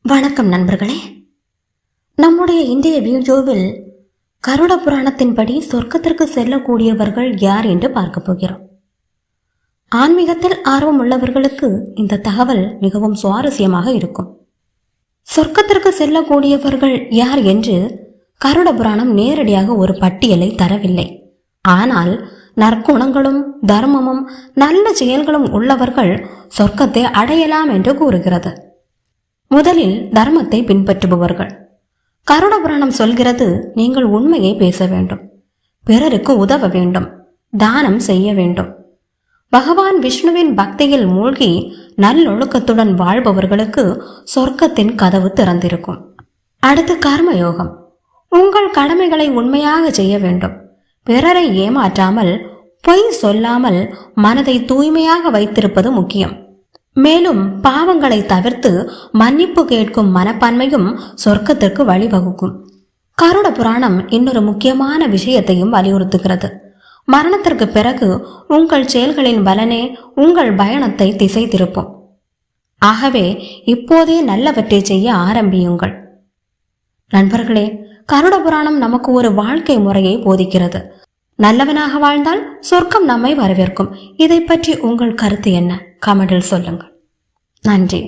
வணக்கம் நண்பர்களே. நம்முடைய இன்றைய வீடியோவில் கருட புராணத்தின்படி சொர்க்கத்திற்கு செல்லக்கூடியவர்கள் யார் என்று பார்க்க போகிறோம். ஆன்மீகத்தில் ஆர்வம் உள்ளவர்களுக்கு இந்த தகவல் மிகவும் சுவாரஸ்யமாக இருக்கும். சொர்க்கத்திற்கு செல்லக்கூடியவர்கள் யார் என்று கருட புராணம் நேரடியாக ஒரு பட்டியலை தரவில்லை. ஆனால் நற்குணங்களும் தர்மமும் நல்ல செயல்களும் உள்ளவர்கள் சொர்க்கத்தை அடையலாம் என்று கூறுகிறது. முதலில் தர்மத்தை பின்பற்றுபவர்கள். கருட புராணம் சொல்கிறது, நீங்கள் உண்மையை பேச வேண்டும், பிறருக்கு உதவ வேண்டும், தானம் செய்ய வேண்டும். பகவான் விஷ்ணுவின் பக்தியில் மூழ்கி நல்லொழுக்கத்துடன் வாழ்பவர்களுக்கு சொர்க்கத்தின் கதவு திறந்திருக்கும். அடுத்து கர்மயோகம். உங்கள் கடமைகளை உண்மையாக செய்ய வேண்டும். பிறரை ஏமாற்றாமல் பொய் சொல்லாமல் மனதை தூய்மையாக வைத்திருப்பது முக்கியம். மேலும் பாவங்களை தவிர்த்து மன்னிப்பு கேட்கும் மனப்பான்மையும் சொர்க்கத்திற்கு வழிவகுக்கும். கருட புராணம் இன்னொரு முக்கியமான விஷயத்தையும் வலியுறுத்துகிறது. மரணத்திற்கு பிறகு உங்கள் செயல்களின் பலனே உங்கள் பயணத்தை திசை திருப்பும். ஆகவே இப்போதே நல்லவற்றை செய்ய ஆரம்பியுங்கள். நண்பர்களே, கருட புராணம் நமக்கு ஒரு வாழ்க்கை முறையை போதிக்கிறது. நல்லவனாக வாழ்ந்தால் சொர்க்கம் நம்மை வரவேற்கும். இதை பற்றி உங்கள் கருத்து என்ன? கமெண்டில் சொல்லுங்கள். நன்றி.